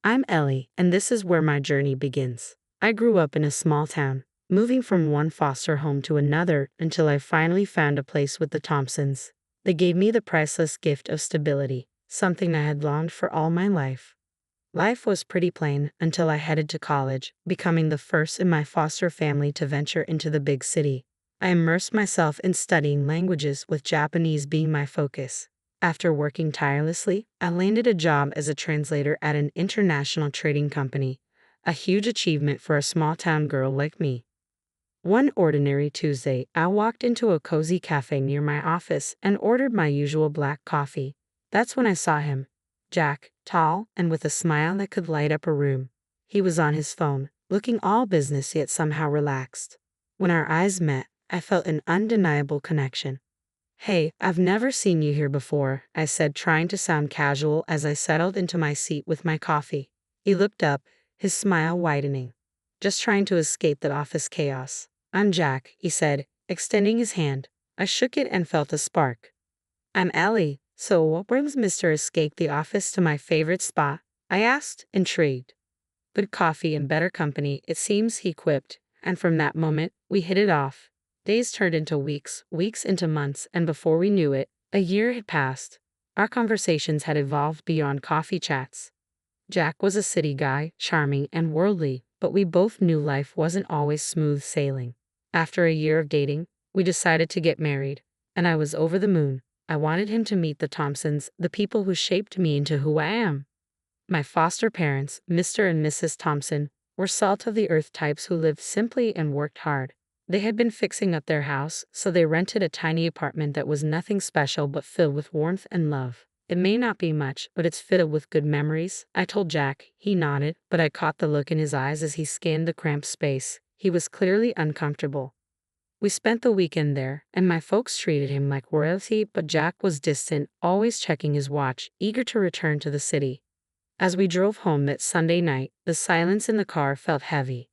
I'm Ellie, and this is where my journey begins. I grew up in a small town, moving from one foster home to another until I finally found a place with the Thompsons. They gave me the priceless gift of stability, something I had longed for all my life. Life was pretty plain until I headed to college, becoming the first in my foster family to venture into the big city. I immersed myself in studying languages, with Japanese being my focus. After working tirelessly, I landed a job as a translator at an international trading company, a huge achievement for a small town girl like me. One ordinary Tuesday, I walked into a cozy cafe near my office and ordered my usual black coffee. That's when I saw him. Jack, tall and with a smile that could light up a room. He was on his phone, looking all business yet somehow relaxed. When our eyes met, I felt an undeniable connection. "Hey, I've never seen you here before," I said, trying to sound casual as I settled into my seat with my coffee. He looked up, his smile widening. "Just trying to escape the office chaos." "I'm Jack," he said, extending his hand. I shook it and felt a spark. "I'm Ellie. So what brings Mr. Escape the office to my favorite spot?" I asked, intrigued. "Good coffee and better company, it seems," he quipped, and from that moment, we hit it off. Days turned into weeks, weeks into months, and before we knew it, a year had passed. Our conversations had evolved beyond coffee chats. Jack was a city guy, charming and worldly, but we both knew life wasn't always smooth sailing. After a year of dating, we decided to get married, and I was over the moon. I wanted him to meet the Thompsons, the people who shaped me into who I am. My foster parents, Mr. and Mrs. Thompson, were salt-of-the-earth types who lived simply and worked hard. They had been fixing up their house, so they rented a tiny apartment that was nothing special but filled with warmth and love. "It may not be much, but it's filled with good memories," I told Jack. He nodded, but I caught the look in his eyes as he scanned the cramped space. He was clearly uncomfortable. We spent the weekend there, and my folks treated him like royalty, but Jack was distant, always checking his watch, eager to return to the city. As we drove home that Sunday night, the silence in the car felt heavy.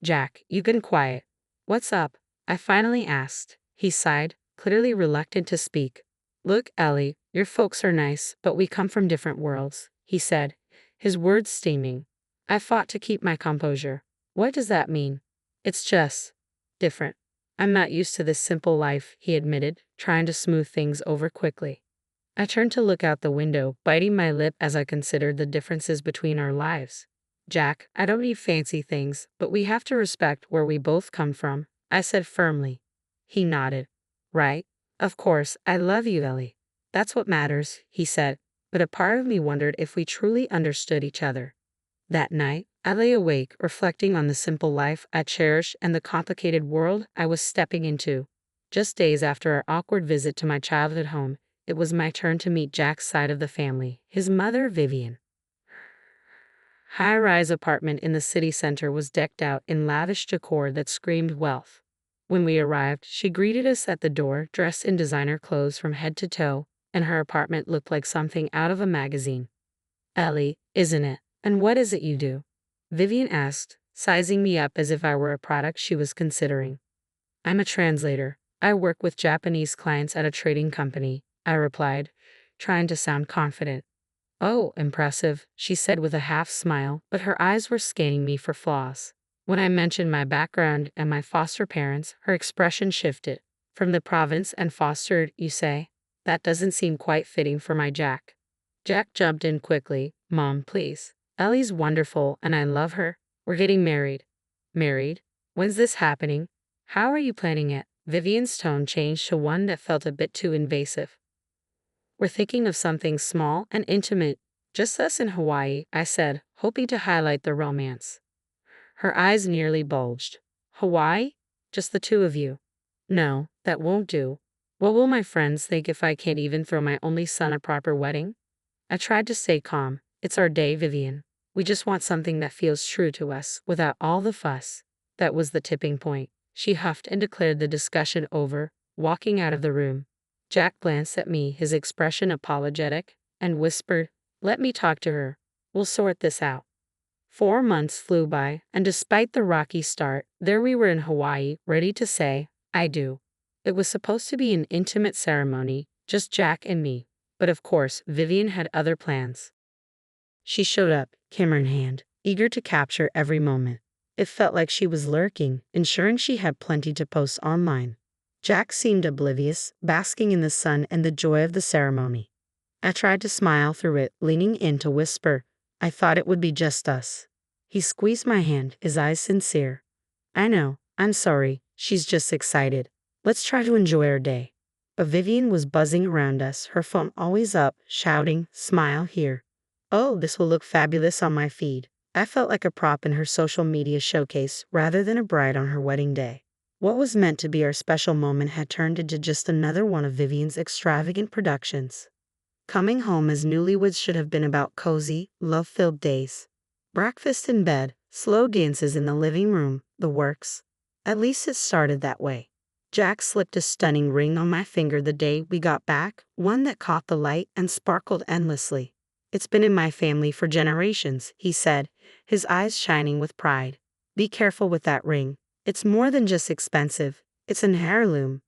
"Jack, you've been quiet. What's up?" I finally asked. He sighed, clearly reluctant to speak. "Look, Ellie, your folks are nice, but we come from different worlds," he said, his words steaming. I fought to keep my composure. "What does that mean?" "It's just different. I'm not used to this simple life," he admitted, trying to smooth things over quickly. I turned to look out the window, biting my lip as I considered the differences between our lives. "Jack, I don't need fancy things, but we have to respect where we both come from," I said firmly. He nodded. "Right. Of course, I love you, Ellie. That's what matters," he said, but a part of me wondered if we truly understood each other. That night, I lay awake, reflecting on the simple life I cherished and the complicated world I was stepping into. Just days after our awkward visit to my childhood home, it was my turn to meet Jack's side of the family, his mother, Vivian. High-rise apartment in the city center was decked out in lavish decor that screamed wealth. When we arrived, she greeted us at the door, dressed in designer clothes from head to toe, and her apartment looked like something out of a magazine. "Ellie, isn't it? And what is it you do?" Vivian asked, sizing me up as if I were a product she was considering. "I'm a translator. I work with Japanese clients at a trading company," I replied, trying to sound confident. "Oh, impressive," she said with a half smile, but her eyes were scanning me for flaws. When I mentioned my background and my foster parents, her expression shifted. "From the province and fostered, you say? That doesn't seem quite fitting for my Jack." Jack jumped in quickly. "Mom, please. Ellie's wonderful and I love her. We're getting married." "Married? When's this happening? How are you planning it?" Vivian's tone changed to one that felt a bit too invasive. "We're thinking of something small and intimate. Just us in Hawaii," I said, hoping to highlight the romance. Her eyes nearly bulged. "Hawaii? Just the two of you?" "No, that won't do. What will my friends think if I can't even throw my only son a proper wedding?" I tried to stay calm. "It's our day, Vivian. We just want something that feels true to us, without all the fuss." That was the tipping point. She huffed and declared the discussion over, walking out of the room. Jack glanced at me, his expression apologetic, and whispered, "Let me talk to her. We'll sort this out." 4 months flew by, and despite the rocky start, there we were in Hawaii, ready to say, "I do." It was supposed to be an intimate ceremony, just Jack and me, but of course, Vivian had other plans. She showed up, camera in hand, eager to capture every moment. It felt like she was lurking, ensuring she had plenty to post online. Jack seemed oblivious, basking in the sun and the joy of the ceremony. I tried to smile through it, leaning in to whisper, "I thought it would be just us." He squeezed my hand, his eyes sincere. "I know, I'm sorry, she's just excited. Let's try to enjoy our day." But Vivian was buzzing around us, her phone always up, shouting, "Smile here. Oh, this will look fabulous on my feed." I felt like a prop in her social media showcase rather than a bride on her wedding day. What was meant to be our special moment had turned into just another one of Vivian's extravagant productions. Coming home as newlyweds should have been about cozy, love-filled days. Breakfast in bed, slow dances in the living room, the works. At least it started that way. Jack slipped a stunning ring on my finger the day we got back, one that caught the light and sparkled endlessly. "It's been in my family for generations," he said, his eyes shining with pride. "Be careful with that ring. It's more than just expensive, it's an heirloom."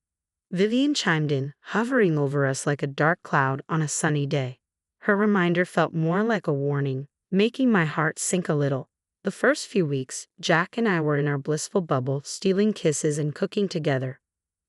Vivian chimed in, hovering over us like a dark cloud on a sunny day. Her reminder felt more like a warning, making my heart sink a little. The first few weeks, Jack and I were in our blissful bubble, stealing kisses and cooking together.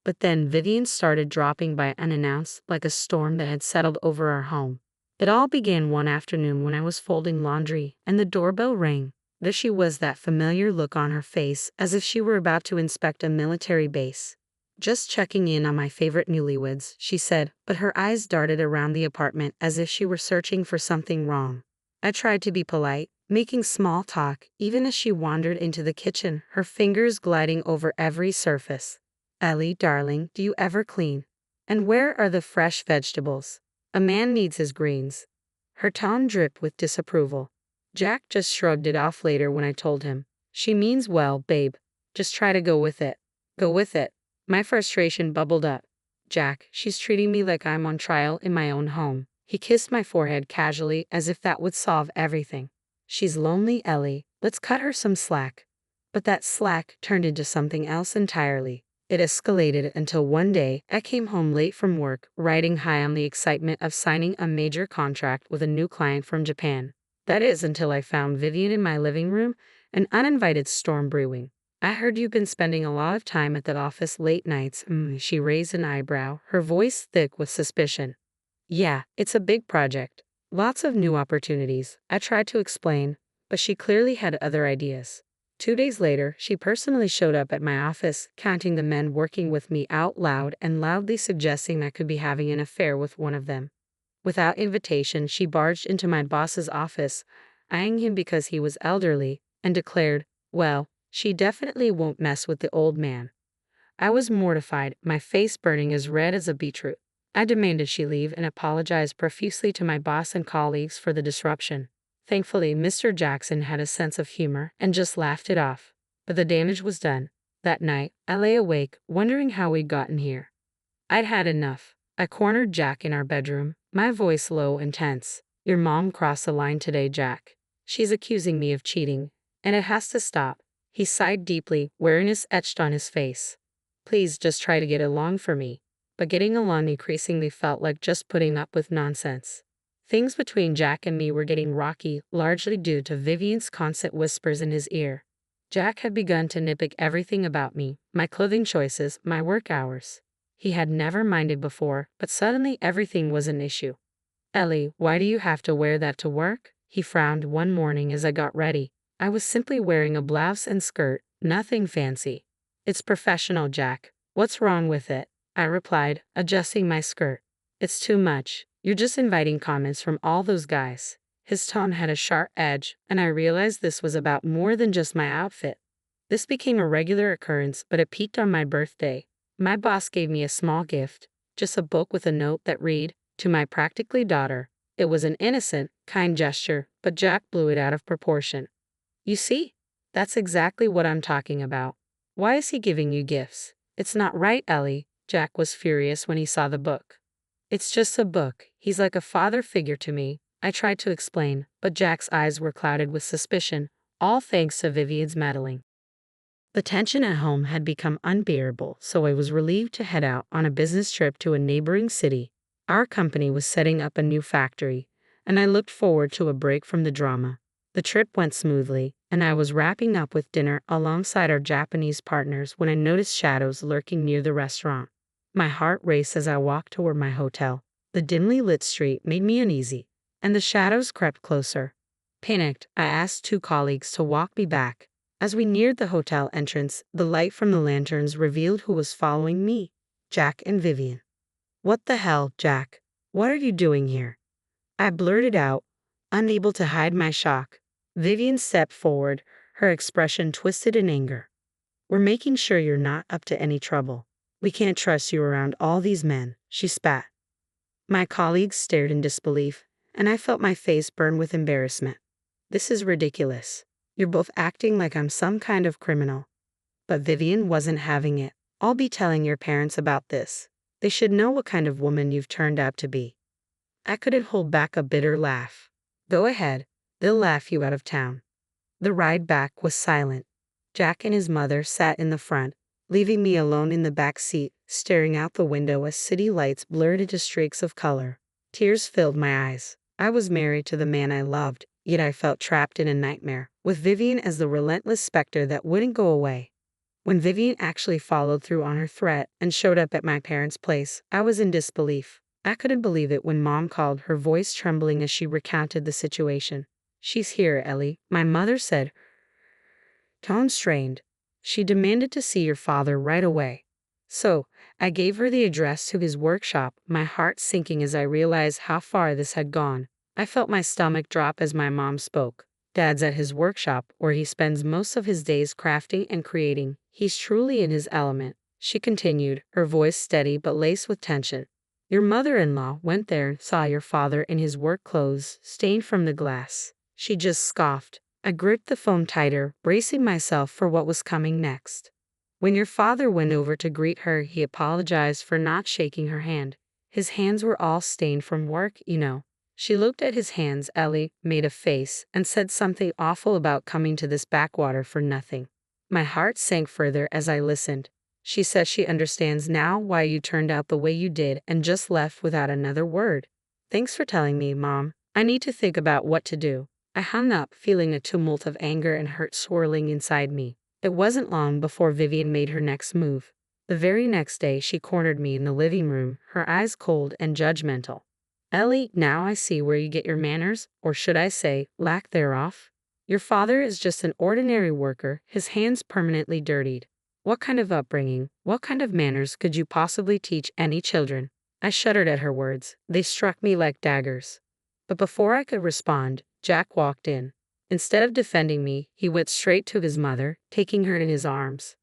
But then Vivian started dropping by unannounced, like a storm that had settled over our home. It all began one afternoon when I was folding laundry, and the doorbell rang. There she was, that familiar look on her face, as if she were about to inspect a military base. "Just checking in on my favorite newlyweds," she said, but her eyes darted around the apartment as if she were searching for something wrong. I tried to be polite, making small talk, even as she wandered into the kitchen, her fingers gliding over every surface. "Ellie, darling, do you ever clean? And where are the fresh vegetables? A man needs his greens." Her tone dripped with disapproval. Jack just shrugged it off later when I told him, "She means well, babe. Just try to go with it." Go with it. My frustration bubbled up. "Jack, she's treating me like I'm on trial in my own home." He kissed my forehead casually, as if that would solve everything. "She's lonely, Ellie. Let's cut her some slack." But that slack turned into something else entirely. It escalated until one day I came home late from work, riding high on the excitement of signing a major contract with a new client from Japan. That is, until I found Vivian in my living room, an uninvited storm brewing. "I heard you've been spending a lot of time at that office late nights." She raised an eyebrow, her voice thick with suspicion. "Yeah, it's a big project. Lots of new opportunities," I tried to explain, but she clearly had other ideas. 2 days later, she personally showed up at my office, counting the men working with me out loud and loudly suggesting I could be having an affair with one of them. Without invitation, she barged into my boss's office, eyeing him because he was elderly, and declared, "Well, she definitely won't mess with the old man." I was mortified, my face burning as red as a beetroot. I demanded she leave and apologized profusely to my boss and colleagues for the disruption. Thankfully, Mr. Jackson had a sense of humor and just laughed it off. But the damage was done. That night, I lay awake, wondering how we'd gotten here. I'd had enough. I cornered Jack in our bedroom, my voice low and tense. "Your mom crossed the line today, Jack. She's accusing me of cheating, and it has to stop." He sighed deeply, weariness etched on his face. "Please just try to get along for me." But getting along increasingly felt like just putting up with nonsense. Things between Jack and me were getting rocky, largely due to Vivian's constant whispers in his ear. Jack had begun to nitpick everything about me, my clothing choices, my work hours. He had never minded before, but suddenly everything was an issue. "Ellie, why do you have to wear that to work?" He frowned one morning as I got ready. I was simply wearing a blouse and skirt, nothing fancy. "It's professional, Jack. What's wrong with it?" I replied, adjusting my skirt. "It's too much. You're just inviting comments from all those guys." His tone had a sharp edge, and I realized this was about more than just my outfit. This became a regular occurrence, but it peaked on my birthday. My boss gave me a small gift, just a book with a note that read, "To my practically daughter." It was an innocent, kind gesture, but Jack blew it out of proportion. "You see? That's exactly what I'm talking about. Why is he giving you gifts?" "It's not right, Ellie." Jack was furious when he saw the book. "It's just a book. He's like a father figure to me." I tried to explain, but Jack's eyes were clouded with suspicion, all thanks to Vivian's meddling. The tension at home had become unbearable, so I was relieved to head out on a business trip to a neighboring city. Our company was setting up a new factory, and I looked forward to a break from the drama. The trip went smoothly, and I was wrapping up with dinner alongside our Japanese partners when I noticed shadows lurking near the restaurant. My heart raced as I walked toward my hotel. The dimly lit street made me uneasy, and the shadows crept closer. Panicked, I asked two colleagues to walk me back. As we neared the hotel entrance, the light from the lanterns revealed who was following me: Jack and Vivian. "What the hell, Jack? What are you doing here?" I blurted out, unable to hide my shock. Vivian stepped forward, her expression twisted in anger. "We're making sure you're not up to any trouble. We can't trust you around all these men," she spat. My colleagues stared in disbelief, and I felt my face burn with embarrassment. "This is ridiculous. You're both acting like I'm some kind of criminal." But Vivian wasn't having it. "I'll be telling your parents about this. They should know what kind of woman you've turned out to be." I couldn't hold back a bitter laugh. "Go ahead. They'll laugh you out of town." The ride back was silent. Jack and his mother sat in the front, leaving me alone in the back seat, staring out the window as city lights blurred into streaks of color. Tears filled my eyes. I was married to the man I loved, yet I felt trapped in a nightmare, with Vivian as the relentless specter that wouldn't go away. When Vivian actually followed through on her threat and showed up at my parents' place, I was in disbelief. I couldn't believe it when Mom called, her voice trembling as she recounted the situation. "She's here, Ellie," my mother said, tone strained. "She demanded to see your father right away." So, I gave her the address to his workshop, my heart sinking as I realized how far this had gone. I felt my stomach drop as my mom spoke. "Dad's at his workshop, where he spends most of his days crafting and creating. He's truly in his element," she continued, her voice steady but laced with tension. "Your mother-in-law went there and saw your father in his work clothes, stained from the glass." She just scoffed. I gripped the phone tighter, bracing myself for what was coming next. "When your father went over to greet her, he apologized for not shaking her hand. His hands were all stained from work, you know." She looked at his hands. "Ellie," made a face, and said something awful about coming to this backwater for nothing. My heart sank further as I listened. "She says she understands now why you turned out the way you did and just left without another word." "Thanks for telling me, Mom. I need to think about what to do." I hung up, feeling a tumult of anger and hurt swirling inside me. It wasn't long before Vivian made her next move. The very next day, she cornered me in the living room, her eyes cold and judgmental. "Ellie, now I see where you get your manners, or should I say, lack thereof. Your father is just an ordinary worker, his hands permanently dirtied. What kind of upbringing, what kind of manners could you possibly teach any children?" I shuddered at her words. They struck me like daggers. But before I could respond, Jack walked in. Instead of defending me, he went straight to his mother, taking her in his arms.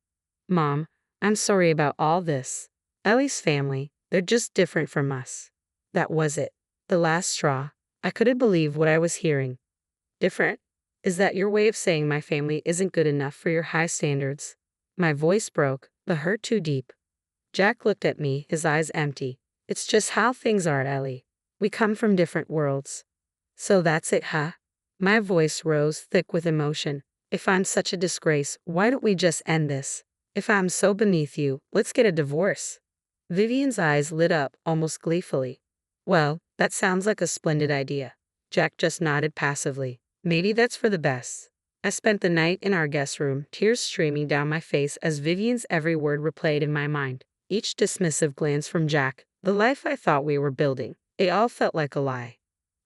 "Mom, I'm sorry about all this. Ellie's family, they're just different from us." That was it. The last straw. I couldn't believe what I was hearing. "Different? Is that your way of saying my family isn't good enough for your high standards?" My voice broke, the hurt too deep. Jack looked at me, his eyes empty. "It's just how things are, Ellie. We come from different worlds." "So that's it, huh?" My voice rose, thick with emotion. "If I'm such a disgrace, why don't we just end this? If I'm so beneath you, let's get a divorce." Vivian's eyes lit up, almost gleefully. "Well, that sounds like a splendid idea." Jack just nodded passively. "Maybe that's for the best." I spent the night in our guest room, tears streaming down my face as Vivian's every word replayed in my mind. Each dismissive glance from Jack, the life I thought we were building, it all felt like a lie.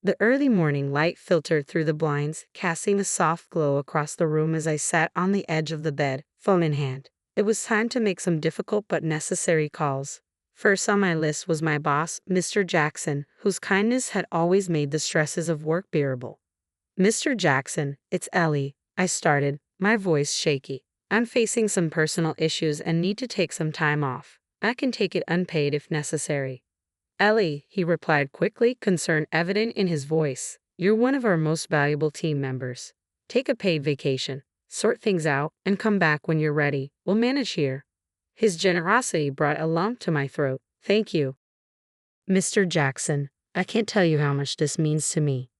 The early morning light filtered through the blinds, casting a soft glow across the room as I sat on the edge of the bed, phone in hand. It was time to make some difficult but necessary calls. First on my list was my boss, Mr. Jackson, whose kindness had always made the stresses of work bearable. "Mr. Jackson, it's Ellie," I started, my voice shaky. "I'm facing some personal issues and need to take some time off. I can take it unpaid if necessary." "Ellie," he replied quickly, concern evident in his voice. "You're one of our most valuable team members. Take a paid vacation, sort things out, and come back when you're ready. We'll manage here." His generosity brought a lump to my throat. "Thank you, Mr. Jackson. I can't tell you how much this means to me."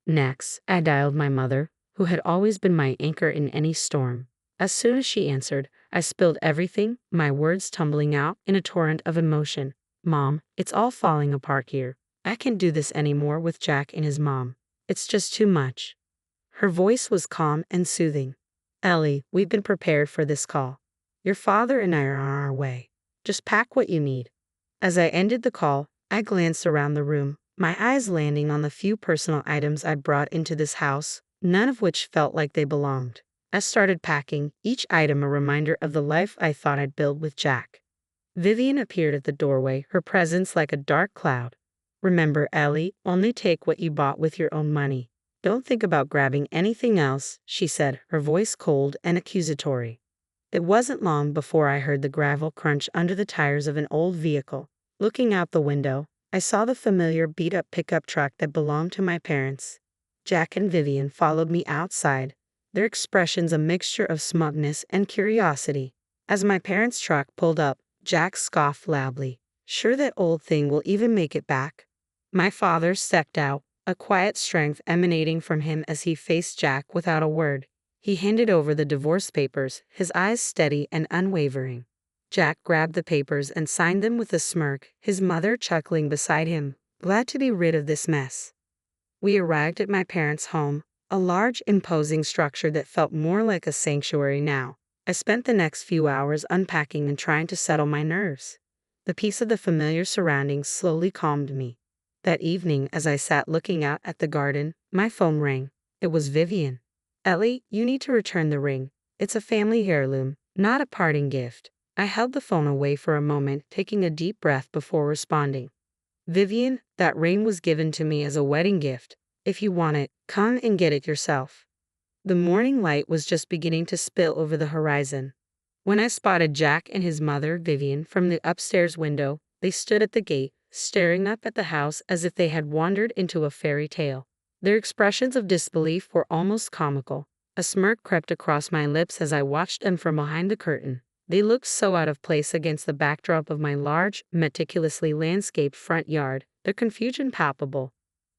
Next, I dialed my mother, who had always been my anchor in any storm. As soon as she answered, I spilled everything, my words tumbling out in a torrent of emotion. "Mom, it's all falling apart here. I can't do this anymore with Jack and his mom. It's just too much. Her voice was calm and soothing. Ellie, we've been prepared for this call. Your father and I are on our way. Just pack what you need. As I ended the call, I glanced around the room, my eyes landing on the few personal items I'd brought into this house, none of which felt like they belonged. I started packing, each item a reminder of the life I thought I'd build with Jack. Vivian appeared at the doorway, her presence like a dark cloud. Remember, Ellie, only take what you bought with your own money. Don't think about grabbing anything else, she said, her voice cold and accusatory. It wasn't long before I heard the gravel crunch under the tires of an old vehicle. Looking out the window, I saw the familiar beat-up pickup truck that belonged to my parents. Jack and Vivian followed me outside, their expressions a mixture of smugness and curiosity. As my parents' truck pulled up, Jack scoffed loudly. Sure that old thing will even make it back? My father stepped out, a quiet strength emanating from him as he faced Jack without a word. He handed over the divorce papers, his eyes steady and unwavering. Jack grabbed the papers and signed them with a smirk, his mother chuckling beside him, glad to be rid of this mess. We arrived at my parents' home, a large, imposing structure that felt more like a sanctuary now. I spent the next few hours unpacking and trying to settle my nerves. The peace of the familiar surroundings slowly calmed me. That evening, as I sat looking out at the garden, my phone rang. It was Vivian. Ellie, you need to return the ring. It's a family heirloom, not a parting gift. I held the phone away for a moment, taking a deep breath before responding. Vivian, that ring was given to me as a wedding gift. If you want it, come and get it yourself. The morning light was just beginning to spill over the horizon. When I spotted Jack and his mother, Vivian, from the upstairs window, they stood at the gate, staring up at the house as if they had wandered into a fairy tale. Their expressions of disbelief were almost comical. A smirk crept across my lips as I watched them from behind the curtain. They looked so out of place against the backdrop of my large, meticulously landscaped front yard, their confusion palpable.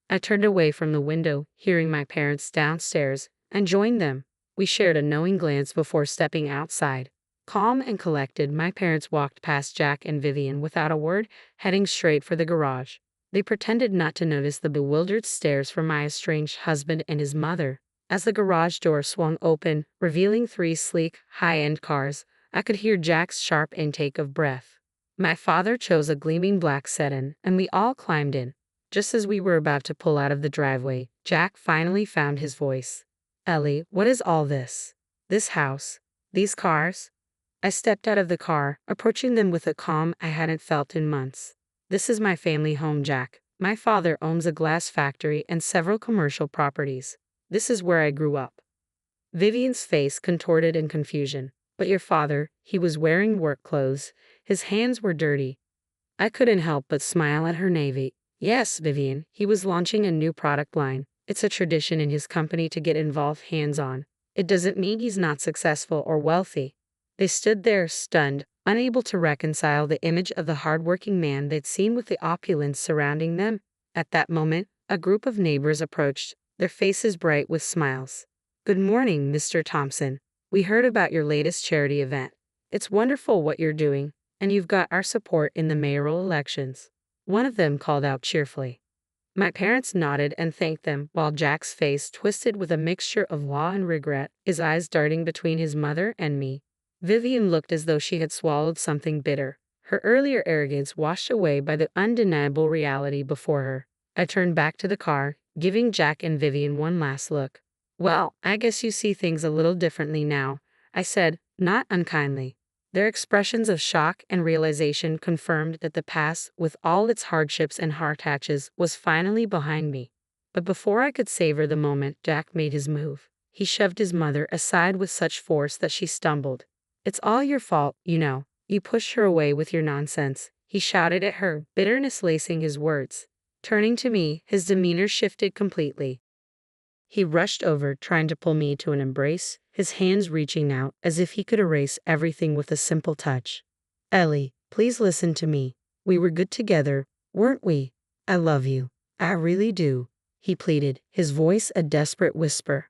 I turned away from the window, hearing my parents downstairs, and joined them. We shared a knowing glance before stepping outside. Calm and collected, my parents walked past Jack and Vivian without a word, heading straight for the garage. They pretended not to notice the bewildered stares from my estranged husband and his mother. As the garage door swung open, revealing 3 sleek, high-end cars, I could hear Jack's sharp intake of breath. My father chose a gleaming black sedan, and we all climbed in. Just as we were about to pull out of the driveway, Jack finally found his voice. Ellie, what is all this? This house? These cars? I stepped out of the car, approaching them with a calm I hadn't felt in months. This is my family home, Jack. My father owns a glass factory and several commercial properties. This is where I grew up. Vivian's face contorted in confusion. But your father, he was wearing work clothes. His hands were dirty. I couldn't help but smile at her naivety. Yes, Vivian, he was launching a new product line. It's a tradition in his company to get involved hands-on. It doesn't mean he's not successful or wealthy. They stood there, stunned, unable to reconcile the image of the hard-working man they'd seen with the opulence surrounding them. At that moment, a group of neighbors approached, their faces bright with smiles. Good morning, Mr. Thompson. We heard about your latest charity event. It's wonderful what you're doing, and you've got our support in the mayoral elections. One of them called out cheerfully. My parents nodded and thanked them, while Jack's face twisted with a mixture of awe and regret, his eyes darting between his mother and me. Vivian looked as though she had swallowed something bitter, her earlier arrogance washed away by the undeniable reality before her. I turned back to the car, giving Jack and Vivian one last look. Well, I guess you see things a little differently now, I said, not unkindly. Their expressions of shock and realization confirmed that the past, with all its hardships and heart-hatches, was finally behind me. But before I could savor the moment, Jack made his move. He shoved his mother aside with such force that she stumbled. It's all your fault, you know. You pushed her away with your nonsense, he shouted at her, bitterness lacing his words. Turning to me, his demeanor shifted completely. He rushed over, trying to pull me to an embrace, his hands reaching out as if he could erase everything with a simple touch. Ellie, please listen to me. We were good together, weren't we? I love you. I really do, he pleaded, his voice a desperate whisper.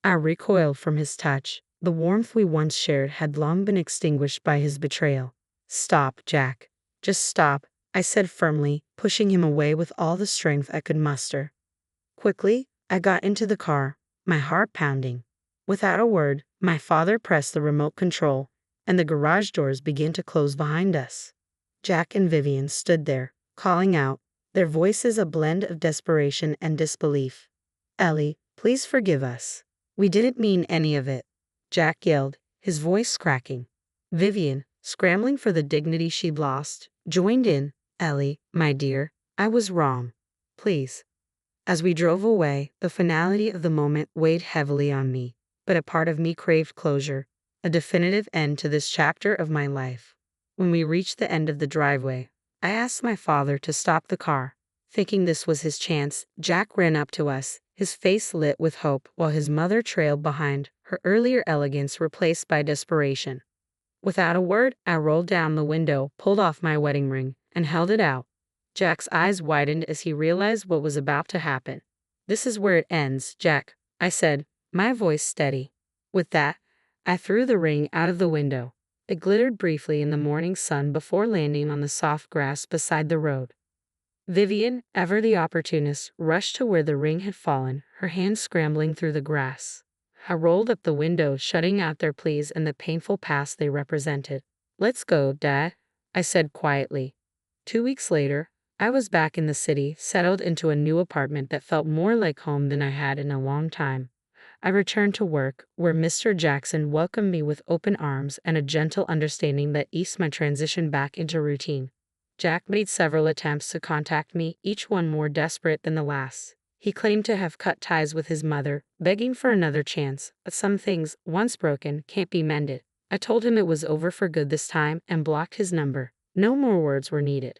I recoiled from his touch. The warmth we once shared had long been extinguished by his betrayal. Stop, Jack. Just stop. I said firmly, pushing him away with all the strength I could muster. Quickly, I got into the car, my heart pounding. Without a word, my father pressed the remote control, and the garage doors began to close behind us. Jack and Vivian stood there, calling out, their voices a blend of desperation and disbelief. "Ellie, please forgive us. We didn't mean any of it," Jack yelled, his voice cracking. Vivian, scrambling for the dignity she'd lost, joined in. "Ellie, my dear, I was wrong. Please." As we drove away, the finality of the moment weighed heavily on me, but a part of me craved closure, a definitive end to this chapter of my life. When we reached the end of the driveway, I asked my father to stop the car. Thinking this was his chance, Jack ran up to us, his face lit with hope, while his mother trailed behind, her earlier elegance replaced by desperation. Without a word, I rolled down the window, pulled off my wedding ring, and held it out. Jack's eyes widened as he realized what was about to happen. "This is where it ends, Jack," I said, my voice steady. With that, I threw the ring out of the window. It glittered briefly in the morning sun before landing on the soft grass beside the road. Vivian, ever the opportunist, rushed to where the ring had fallen, her hands scrambling through the grass. I rolled up the window, shutting out their pleas and the painful past they represented. "Let's go, Dad," I said quietly. 2 weeks later, I was back in the city, settled into a new apartment that felt more like home than I had in a long time. I returned to work, where Mr. Jackson welcomed me with open arms and a gentle understanding that eased my transition back into routine. Jack made several attempts to contact me, each one more desperate than the last. He claimed to have cut ties with his mother, begging for another chance, but some things, once broken, can't be mended. I told him it was over for good this time and blocked his number. No more words were needed.